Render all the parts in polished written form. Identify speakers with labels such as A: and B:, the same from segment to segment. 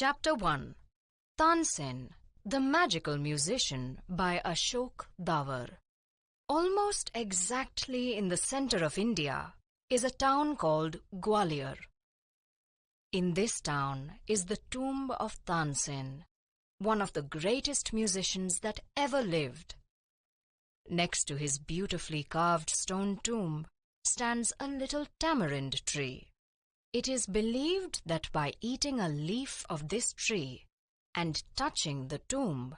A: Chapter 1. Tansen, the Magical Musician by Ashok Dawar. Almost exactly in the center of India is a town called Gwalior. In this town is the tomb of Tansen, one of the greatest musicians that ever lived. Next to his beautifully carved stone tomb stands a little tamarind tree. It is believed that by eating a leaf of this tree and touching the tomb,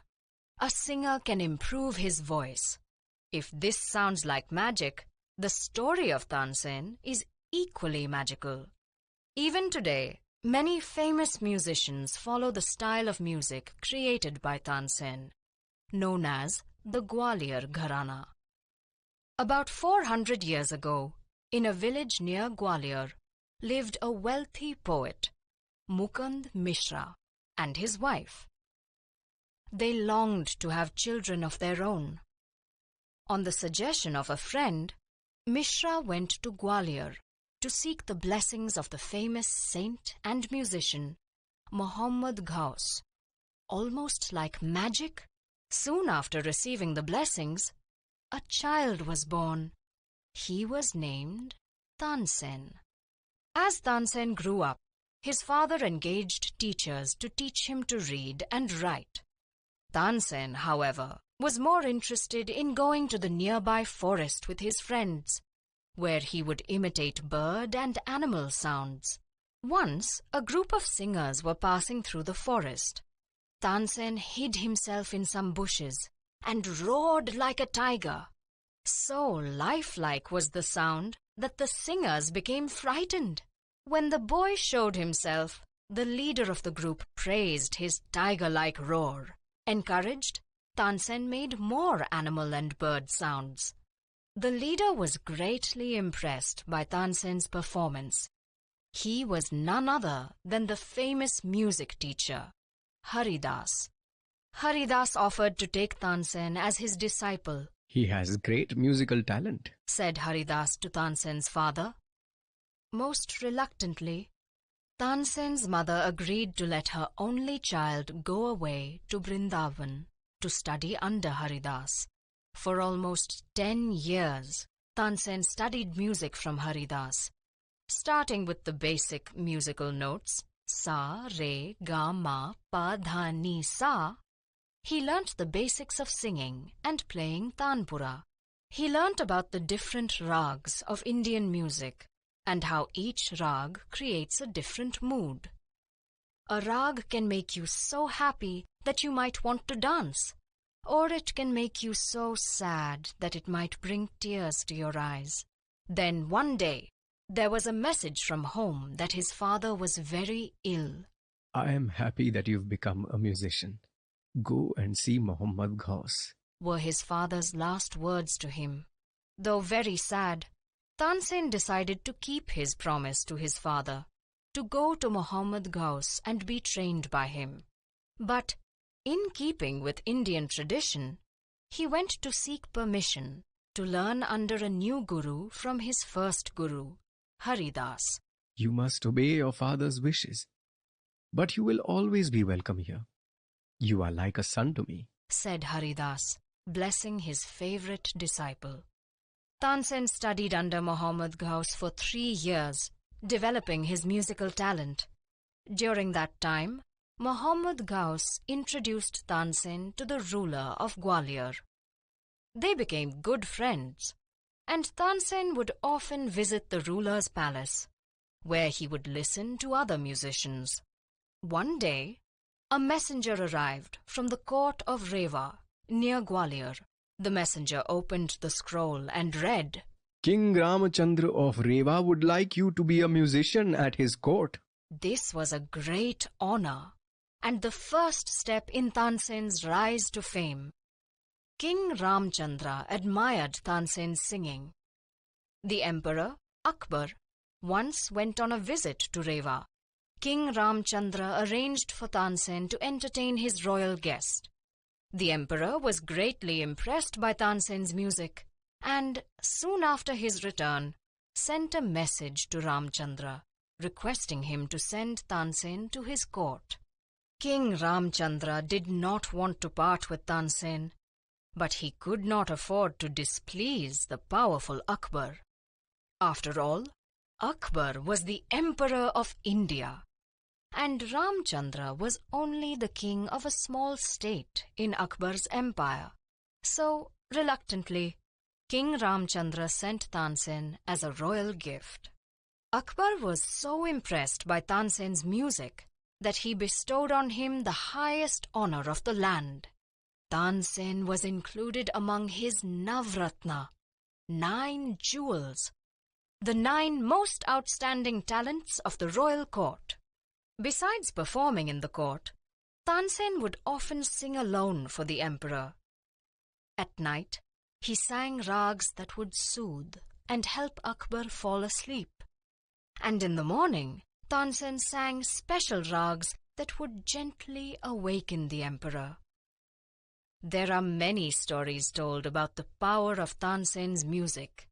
A: a singer can improve his voice. If this sounds like magic, the story of Tansen is equally magical. Even today, many famous musicians follow the style of music created by Tansen, known as the Gwalior Gharana. About 400 years ago, in a village near Gwalior, lived a wealthy poet, Mukund Mishra, and his wife. They longed to have children of their own. On the suggestion of a friend, Mishra went to Gwalior to seek the blessings of the famous saint and musician, Muhammad Ghaus. Almost like magic, soon after receiving the blessings, a child was born. He was named Tansen. As Tansen grew up, his father engaged teachers to teach him to read and write. Tansen, however, was more interested in going to the nearby forest with his friends, where he would imitate bird and animal sounds. Once, a group of singers were passing through the forest. Tansen hid himself in some bushes and roared like a tiger. So lifelike was the sound that the singers became frightened. When the boy showed himself, the leader of the group praised his tiger-like roar. Encouraged, Tansen made more animal and bird sounds. The leader was greatly impressed by Tansen's performance. He was none other than the famous music teacher, Haridas. Haridas offered to take Tansen as his disciple.
B: "He has great musical talent,"
A: said Haridas to Tansen's father. Most reluctantly, Tansen's mother agreed to let her only child go away to Vrindavan to study under Haridas. For almost 10 years, Tansen studied music from Haridas, starting with the basic musical notes, sa, re, ga, ma, pa, dha, ni, sa. He learnt the basics of singing and playing tanpura. He learnt about the different rags of Indian music and how each rag creates a different mood. A rag can make you so happy that you might want to dance, or it can make you so sad that it might bring tears to your eyes. Then one day, there was a message from home that his father was very ill.
B: "I am happy that you've become a musician. Go and see Muhammad Ghaus,"
A: were his father's last words to him. Though very sad, Tansen decided to keep his promise to his father, to go to Muhammad Ghaus and be trained by him. But, in keeping with Indian tradition, he went to seek permission to learn under a new guru from his first guru, Haridas.
B: "You must obey your father's wishes, but you will always be welcome here. You are like a son to me,"
A: said Haridas, blessing his favorite disciple. Tansen studied under Muhammad Ghaus for 3 years, developing his musical talent. During that time, Muhammad Ghaus introduced Tansen to the ruler of Gwalior. They became good friends, and Tansen would often visit the ruler's palace, where he would listen to other musicians. One day, a messenger arrived from the court of Rewa, near Gwalior. The messenger opened the scroll and read,
B: "King Ramchandra of Rewa would like you to be a musician at his court."
A: This was a great honor, and the first step in Tansen's rise to fame. King Ramchandra admired Tansen's singing. The emperor, Akbar, once went on a visit to Rewa. King Ramchandra arranged for Tansen to entertain his royal guest. The emperor was greatly impressed by Tansen's music, and soon after his return, sent a message to Ramchandra, requesting him to send Tansen to his court. King Ramchandra did not want to part with Tansen, but he could not afford to displease the powerful Akbar. After all, Akbar was the Emperor of India, and Ramchandra was only the king of a small state in Akbar's empire. So, reluctantly, King Ramchandra sent Tansen as a royal gift. Akbar was so impressed by Tansen's music that he bestowed on him the highest honor of the land. Tansen was included among his Navratna, 9 jewels, the 9 most outstanding talents of the royal court. Besides performing in the court, Tansen would often sing alone for the emperor. At night, he sang rags that would soothe and help Akbar fall asleep. And in the morning, Tansen sang special rags that would gently awaken the emperor. There are many stories told about the power of Tansen's music.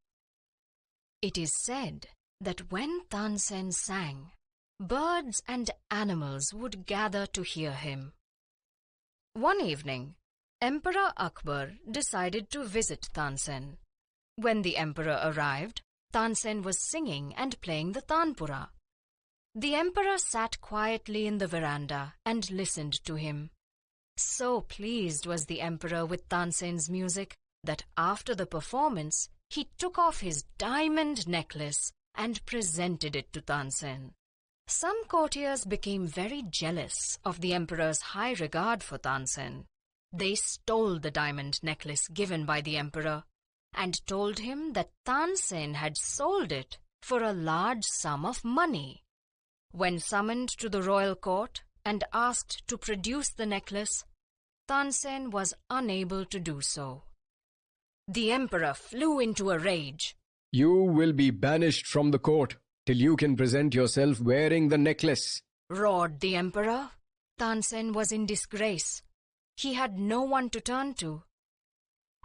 A: It is said that when Tansen sang, birds and animals would gather to hear him. One evening, Emperor Akbar decided to visit Tansen. When the emperor arrived, Tansen was singing and playing the tanpura. The emperor sat quietly in the veranda and listened to him. So pleased was the emperor with Tansen's music that after the performance, he took off his diamond necklace and presented it to Tansen. Some courtiers became very jealous of the emperor's high regard for Tansen. They stole the diamond necklace given by the emperor and told him that Tansen had sold it for a large sum of money. When summoned to the royal court and asked to produce the necklace, Tansen was unable to do so. The emperor flew into a rage.
B: You will be banished from the court till you can present yourself wearing the necklace,
A: Roared the emperor. Tansen was in disgrace. He had no one to turn to.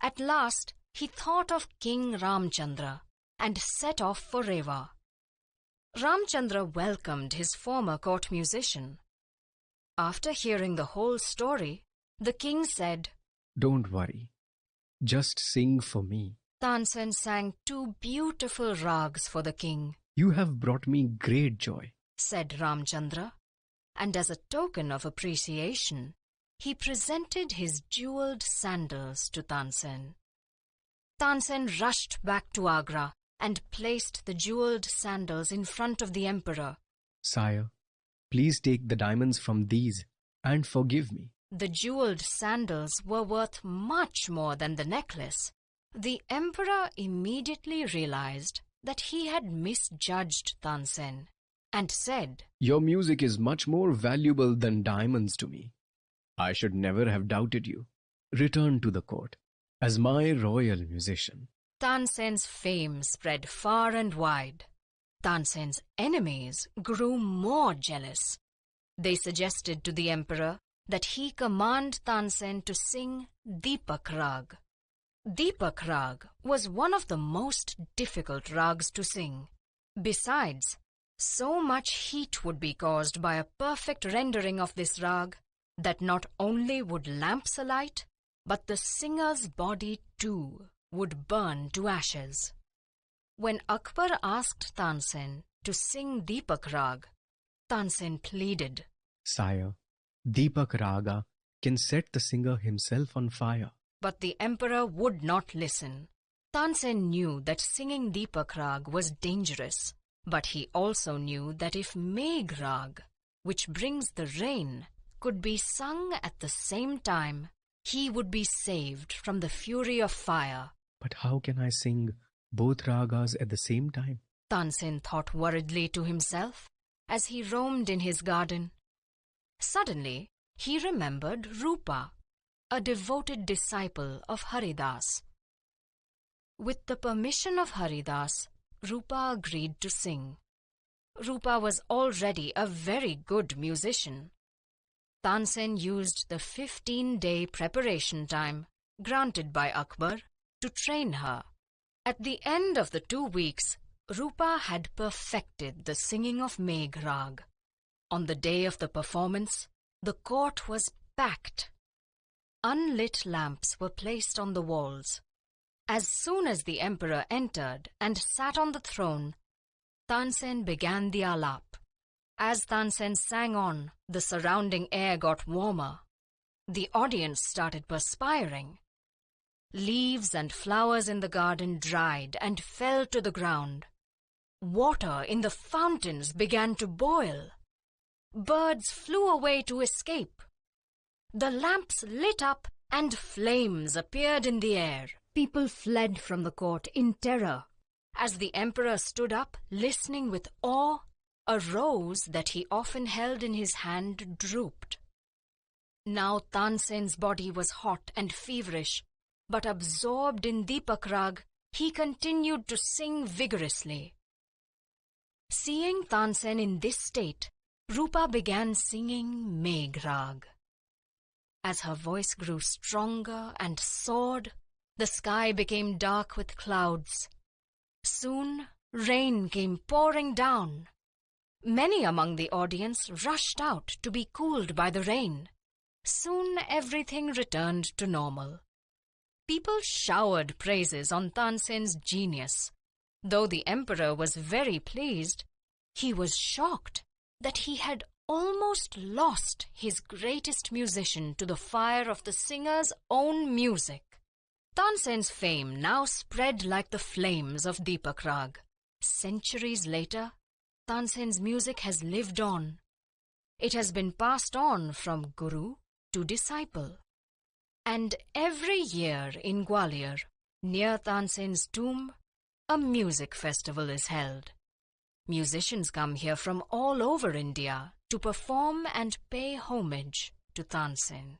A: At last, he thought of King Ramchandra and set off for Rewa. Ramchandra welcomed his former court musician. After hearing the whole story, the king said,
B: Don't worry. Just sing for me.
A: Tansen sang 2 beautiful rags for the king,
B: You have brought me great joy.
A: said Ramchandra, and as a token of appreciation, he presented his jeweled sandals to Tansen. Tansen rushed back to Agra and placed the jeweled sandals in front of the emperor.
B: Sire, please take the diamonds from these and forgive me.
A: The jeweled sandals were worth much more than the necklace. The emperor immediately realized that he had misjudged Tansen and said,
B: Your music is much more valuable than diamonds to me. I should never have doubted you. Return to the court as my royal musician.
A: Tansen's fame spread far and wide. Tansen's enemies grew more jealous. They suggested to the emperor that he command Tansen to sing Deepak Rag. Deepak Rag was one of the most difficult rags to sing. Besides, so much heat would be caused by a perfect rendering of this rag that not only would lamps alight, but the singer's body too would burn to ashes. When Akbar asked Tansen to sing Deepak Rag, Tansen pleaded,
B: Sire, Deepak Raga can set the singer himself on fire.
A: But the emperor would not listen. Tansen knew that singing Deepak Rag was dangerous, but he also knew that if Megh Rag, which brings the rain, could be sung at the same time, he would be saved from the fury of fire.
B: But how can I sing both ragas at the same time?
A: Tansen thought worriedly to himself as he roamed in his garden. Suddenly, he remembered Rupa, a devoted disciple of Haridas. With the permission of Haridas, Rupa agreed to sing. Rupa was already a very good musician. Tansen used the 15-day preparation time granted by Akbar to train her. At the end of the 2 weeks, Rupa had perfected the singing of Megh Rag. On the day of the performance, The court was packed. Unlit lamps were placed on the walls. As soon as the emperor entered and sat on the throne, Tansen began the alap. As Tansen sang on, the surrounding air got warmer. The audience started perspiring. Leaves and flowers in the garden dried and fell to the ground. Water in the fountains began to boil. Birds flew away to escape. The lamps lit up and flames appeared in the air. People fled from the court in terror. As the emperor stood up, listening with awe, a rose that he often held in his hand drooped. Now Tansen's body was hot and feverish, but absorbed in Deepak Rag, he continued to sing vigorously. Seeing Tansen in this state, Rupa began singing Megh Rag. As her voice grew stronger and soared, the sky became dark with clouds. Soon, rain came pouring down. Many among the audience rushed out to be cooled by the rain. Soon everything returned to normal. People showered praises on Tansen's genius. Though the emperor was very pleased, he was shocked that he had almost lost his greatest musician to the fire of the singer's own music. Tansen's fame now spread like the flames of Deepak Rag. Centuries later, Tansen's music has lived on. It has been passed on from guru to disciple. And every year in Gwalior, near Tansen's tomb, a music festival is held. Musicians come here from all over India to perform and pay homage to Tansen.